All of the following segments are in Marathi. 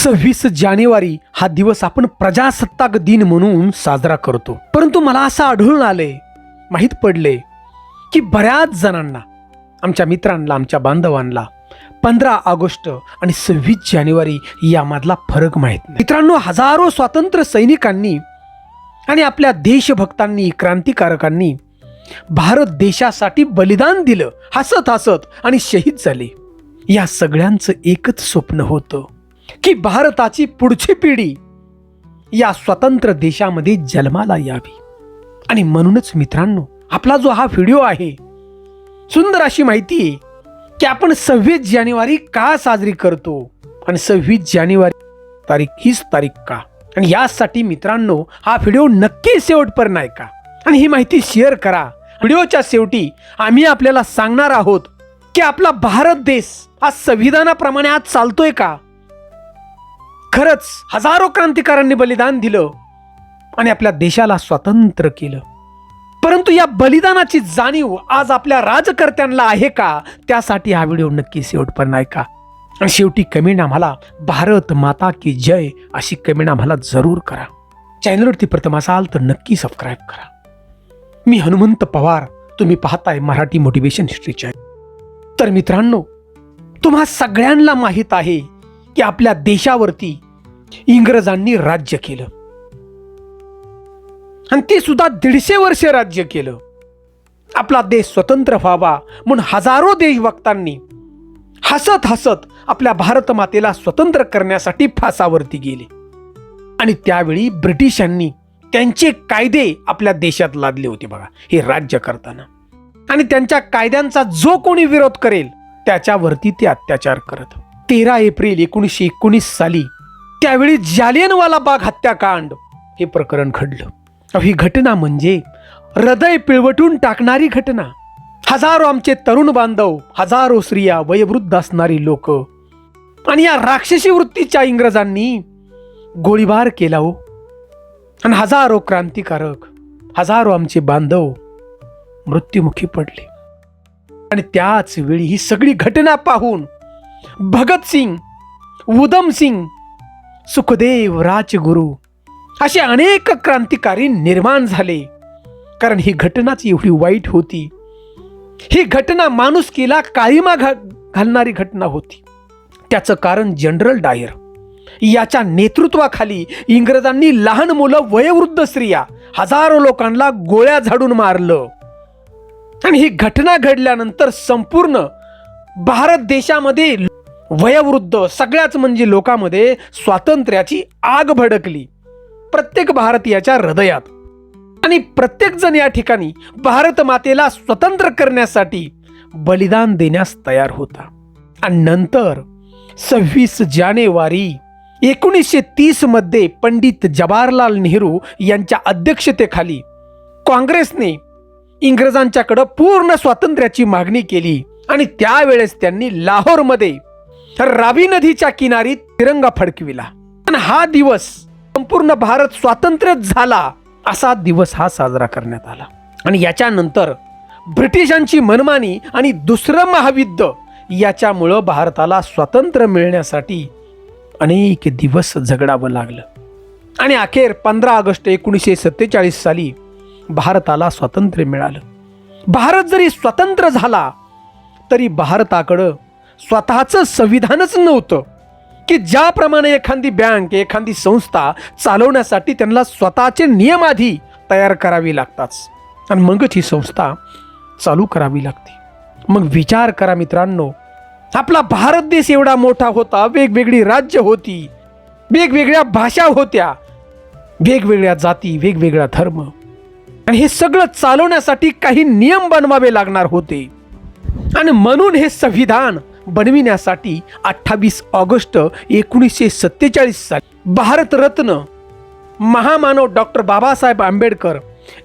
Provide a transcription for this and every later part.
26 जानेवारी हा दिवस आपण प्रजासत्ताक दिन म्हणून साजरा करतो. परंतु मला असं आढळून आले, माहीत पडले की बऱ्याच जणांना, आमच्या मित्रांना, आमच्या बांधवांना 15 ऑगस्ट आणि 26 जानेवारी यामधला फरक माहीत नाही. मित्रांनो, हजारो स्वातंत्र्य सैनिकांनी आणि आपल्या देशभक्तांनी, क्रांतिकारकांनी भारत देशासाठी बलिदान दिलं, हसत हसत आणि शहीद झाले. या सगळ्यांचं एकच स्वप्न होतं की भारताची पुढची पिढी या स्वतंत्र देशामध्ये जन्माला यावी. आणि म्हणूनच मित्रांनो, आपला जो हा व्हिडिओ आहे, सुंदर अशी माहिती आहे की आपण 26 जानेवारी का साजरी करतो आणि 26 जानेवारी हीच तारीख का. आणि यासाठी मित्रांनो, हा व्हिडिओ नक्की शेवटपर्यंत ऐका आणि ही माहिती शेअर करा. व्हिडिओच्या शेवटी आम्ही आपल्याला सांगणार आहोत की आपला भारत देश हा संविधानाप्रमाणे आज चालतोय का. खरंच हजारो क्रांतिकारांनी बलिदान दिलं आणि आपल्या देशाला स्वतंत्र केलं, परंतु या बलिदानाची जाणीव आज आपल्या राजकर्त्यांना आहे का. त्यासाठी हा व्हिडिओ नक्की शेवटपर्यंत ऐका आणि शेवटी कमेंट आम्हाला भारत माता की जय अशी कमेंट आम्हाला जरूर करा. चॅनलवरती प्रथम असाल तर नक्की सबस्क्राईब करा. मी हनुमंत पवार, तुम्ही पाहताय मराठी मोटिवेशन हिस्ट्री चॅनल. तर मित्रांनो, तुम्हा सगळ्यांना माहीत आहे की आपल्या देशावरती इंग्रजांनी राज्य केलं आणि ते सुद्धा 150 वर्ष राज्य केलं. आपला देश स्वतंत्र व्हावा म्हणून हजारो देशभक्तांनी हसत हसत आपल्या भारत मातेला स्वतंत्र करण्यासाठी फासावरती गेले. आणि त्यावेळी ब्रिटिशांनी त्यांचे कायदे आपल्या देशात लादले होते बघा, हे राज्य करताना. आणि त्यांच्या कायद्यांचा जो कोणी विरोध करेल त्याच्यावरती ते अत्याचार करत. 13 एप्रिल 1919 साली त्यावेळी जालियनवाला बाग हत्याकांड हे प्रकरण घडलं. ही घटना म्हणजे हृदय पिळवटून टाकणारी घटना. हजारो आमचे तरुण बांधव, हजारो स्त्रिया, वयोवृद्ध असणारी लोक आणि या राक्षसी वृत्तीच्या इंग्रजांनी गोळीबार केला हो. आणि हजारो क्रांतिकारक, हजारो आमचे बांधव मृत्युमुखी पडले. आणि त्याच वेळी ही सगळी घटना पाहून भगतसिंग, उधमसिंग, सुखदेव, राजगुरू असे अनेक क्रांतिकारी निर्माण झाले. कारण ही घटनाच एवढी वाईट होती. ही घटना माणुसकीला काळिमा घालणारी घटना होती. त्याचं कारण जनरल डायर याच्या नेतृत्वाखाली इंग्रजांनी लहान मुलं, वयोवृद्ध स्त्रिया, हजारो लोकांना गोळ्या झाडून मारलं. आणि ही घटना घडल्यानंतर संपूर्ण भारत देशामध्ये वयोवृद्ध सगळ्याच म्हणजे लोकांमध्ये स्वातंत्र्याची आग भडकली प्रत्येक भारतीयाच्या हृदयात. आणि प्रत्येक जण या ठिकाणी भारत मातेला स्वतंत्र करण्यासाठी बलिदान देण्यास तयार होता. आणि नंतर 26 जानेवारी 1930 मध्ये पंडित जवाहरलाल नेहरू यांच्या अध्यक्षतेखाली काँग्रेसने इंग्रजांच्याकडे पूर्ण स्वातंत्र्याची मागणी केली. आणि त्यावेळेस त्यांनी लाहोरमध्ये रावी नदीच्या किनारी तिरंगा फडकविला. आणि हा दिवस संपूर्ण भारत स्वातंत्र्य झाला असा दिवस हा साजरा करण्यात आला. आणि याच्यानंतर ब्रिटिशांची मनमानी आणि दुसरं महायुद्ध याच्यामुळं भारताला स्वातंत्र्य मिळण्यासाठी अनेक दिवस झगडावं लागलं. आणि अखेर 15 ऑगस्ट 1947 साली भारताला स्वातंत्र्य मिळालं. भारत जरी स्वतंत्र झाला तरी भारताकडं स्वतःचं संविधानच नव्हतं की ज्याप्रमाणे एखादी बँक, एखादी संस्था चालवण्यासाठी त्यांना स्वतःचे नियम आधी तयार करावे लागतात आणि मगच ही संस्था चालू करावी लागते. मग विचार करा मित्रांनो, आपला भारत देश एवढा मोठा होता, वेगवेगळी राज्य होती, वेगवेगळ्या भाषा होत्या, वेगवेगळ्या जाती, वेगवेगळा धर्म, आणि हे सगळं चालवण्यासाठी काही नियम बनवावे लागणार होते. आणि म्हणून हे संविधान बनविण्यासाठी 28 ऑगस्ट 1947 साली भारतरत्न महामानव डॉक्टर बाबासाहेब आंबेडकर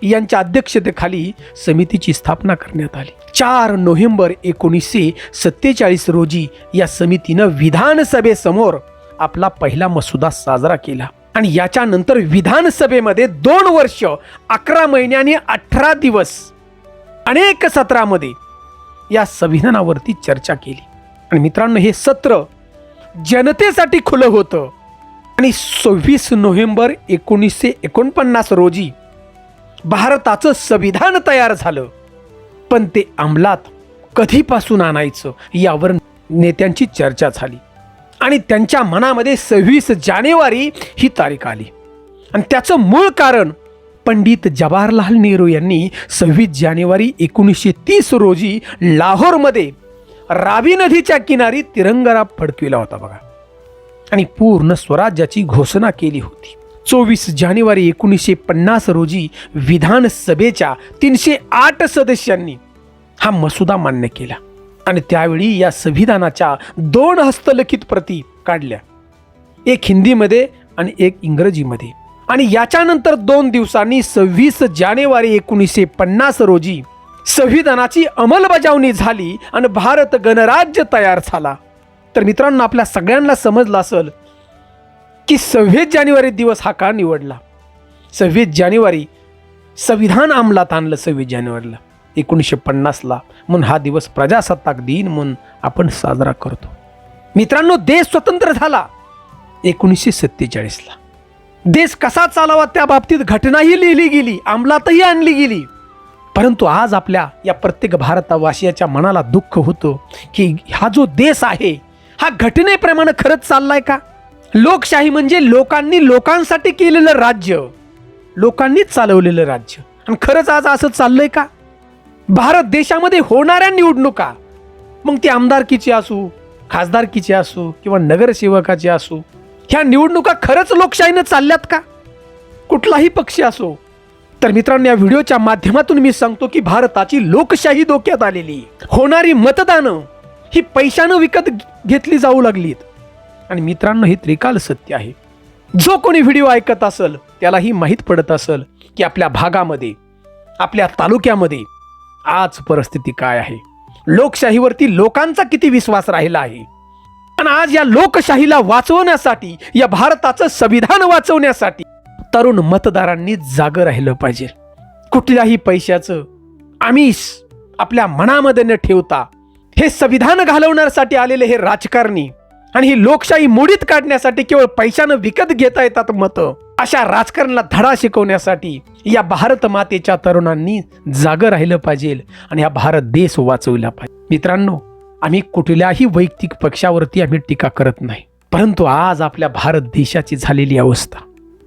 यांच्या अध्यक्षतेखाली समितीची स्थापना करण्यात आली. 4 नोव्हेंबर 1947 रोजी या समितीनं विधानसभेसमोर आपला पहिला मसुदा साजरा केला. आणि याच्यानंतर विधानसभेमध्ये 2 वर्ष 11 महिने आणि 18 दिवस अनेक सत्रामध्ये या संविधानावरती चर्चा केली. आणि मित्रांनो, हे सत्र जनतेसाठी खुलं होतं. आणि 26 नोव्हेंबर 1949 रोजी भारताचं संविधान तयार झालं. पण ते अंमलात कधीपासून आणायचं यावर नेत्यांची चर्चा झाली आणि त्यांच्या मनामध्ये 26 जानेवारी ही तारीख आली. आणि त्याचं मूळ कारण पंडित जवाहरलाल नेहरू यांनी 26 जानेवारी 1930 रोजी लाहोरमध्ये रावी नदीच्या किनारी तिरंगा फडकविला होता बघा, आणि पूर्ण स्वराज्याची घोषणा केली होती. 24 जानेवारी 1950 रोजी विधानसभेच्या 308 सदस्यांनी हा मसुदा मान्य केला आणि त्यावेळी या संविधानाच्या 2 हस्तलिखित प्रती काढल्या, एक हिंदीमध्ये आणि एक इंग्रजीमध्ये. आणि याच्यानंतर 2 दिवसांनी 26 जानेवारी 1950 रोजी संविधानाची अंमलबजावणी झाली आणि भारत गणराज्य तयार झाला. तर मित्रांनो, आपल्या सगळ्यांना समजलं असेल की 26 जानेवारी दिवस हा का निवडला. 26 जानेवारी संविधान अंमलात आणलं 26 जानेवारीला 1950ला, म्हणून हा दिवस प्रजासत्ताक दिन म्हणून आपण साजरा करतो. मित्रांनो, देश स्वतंत्र झाला 1947ला. देश कसा चालावा त्या बाबतीत घटनाही लिहिली गेली, अंमलातही आणली गेली. परंतु आज आपल्या या प्रत्येक भारतवासियाच्या मनाला दुःख होतं की हा जो देश आहे हा घटनेप्रमाणे खरंच चाललाय का. लोकशाही म्हणजे लोकांनी लोकांसाठी केलेलं राज्य, लोकांनीच चालवलेलं राज्य, आणि खरंच आज असं चाललंय का. भारत देशामध्ये होणाऱ्या निवडणुका, मग ती आमदारकीची असू, खासदारकीची असू किंवा नगरसेवकाची असू, ह्या निवडणुका खरंच लोकशाहीनं चालल्यात का. कुठलाही पक्ष असो. तर मित्रांनो, या व्हिडिओच्या माध्यमातून मी सांगतो की भारताची लोकशाही धोक्यात आलेली. होणारी मतदानं ही पैशानं विकत घेतली जाऊ लागलीत. आणि मित्रांनो, हे त्रिकाल सत्य आहे. जो कोणी व्हिडिओ ऐकत असेल त्यालाही माहीत पडत असेल की आपल्या भागामध्ये, आपल्या तालुक्यामध्ये आज परिस्थिती काय आहे, लोकशाहीवरती लोकांचा किती विश्वास राहिला आहे. आणि आज या लोकशाहीला वाचवण्यासाठी, या भारताचं संविधान वाचवण्यासाठी तरुण मतदारांनी जागं राहिलं पाहिजे. कुठल्याही पैशाचं आमिष आपल्या मनामध्ये न ठेवता हे संविधान घालवण्यासाठी आलेले हे राजकारणी आणि ही लोकशाही मोडीत काढण्यासाठी केवळ पैशानं विकत घेता येतात मतं, अशा राजकारणाला धडा शिकवण्यासाठी या भारत मातेच्या तरुणांनी जागं राहिलं पाहिजे आणि हा भारत देश वाचवला पाहिजे. मित्रांनो, आम्ही कुठल्याही वैयक्तिक पक्षावरती आम्ही टीका करत नाही, परंतु आज आपल्या भारत देशाची झालेली अवस्था,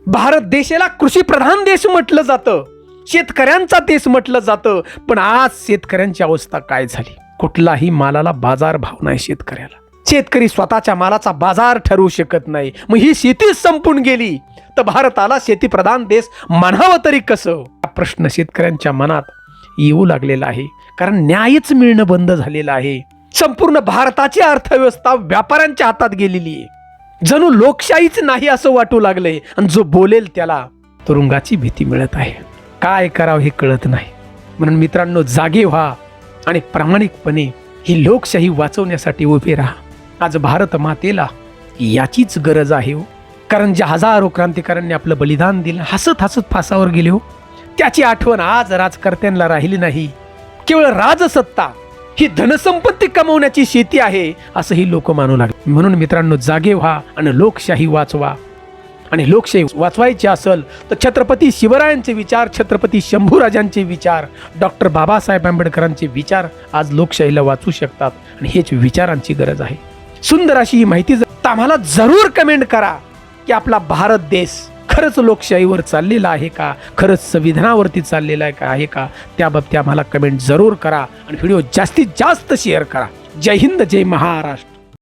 भारत देशाला कृषी प्रधान देश म्हटलं जातं, शेतकऱ्यांचा देश म्हटलं जातं, पण आज शेतकऱ्यांची अवस्था काय झाली. कुठलाही मालाला बाजार भाव नाही शेतकऱ्याला. शेतकरी स्वतःच्या मालाचा बाजार ठरवू शकत नाही. मग ही शेतीच संपून गेली तर भारताला शेतीप्रधान देश म्हणावं तरी कसं, हा प्रश्न शेतकऱ्यांच्या मनात येऊ लागलेला आहे. कारण न्यायच मिळणं बंद झालेलं आहे. संपूर्ण भारताची अर्थव्यवस्था व्यापाऱ्यांच्या हातात गेलेली आहे. जणू लोकशाहीच नाही असं वाटू लागलंय. आणि जो बोलेल त्याला तुरुंगाची भीती मिळत आहे. काय करावं हे कळत नाही. म्हणून मित्रांनो, जागे व्हा आणि प्रामाणिकपणे ही लोकशाही वाचवण्यासाठी उभे राहा. आज भारत मातेला याचीच गरज आहे हो. कारण ज्या हजारो क्रांतिकारांनी आपलं बलिदान दिलं, हसत हसत फासावर गेले हो, त्याची आठवण आज राजकर्त्यांना राहिली नाही. केवळ राजसत्ता ही धनसंपत्ती कमवण्याची शेती आहे असंही लोक मानू लागले. म्हणून मित्रांनो, जागे व्हा आणि लोकशाही वाचवा. आणि लोकशाही वाचवायची असेल तर छत्रपती शिवरायांचे विचार, छत्रपती शंभूराजांचे विचार, डॉक्टर बाबासाहेब आंबेडकरांचे विचार आज लोकशाहीला वाचू शकतात. आणि हेच विचारांची गरज आहे. सुंदर अशी ही माहिती आम्हाला जरूर कमेंट करा की आपला भारत देश खरंच लोकशाहीवर चाललेला आहे का, खरंच संविधानावरती चाललेला आहे का, त्याबाबतीत आम्हाला कमेंट जरूर करा आणि व्हिडिओ जास्तीत जास्त शेअर करा. जय हिंद, जय महाराष्ट्र.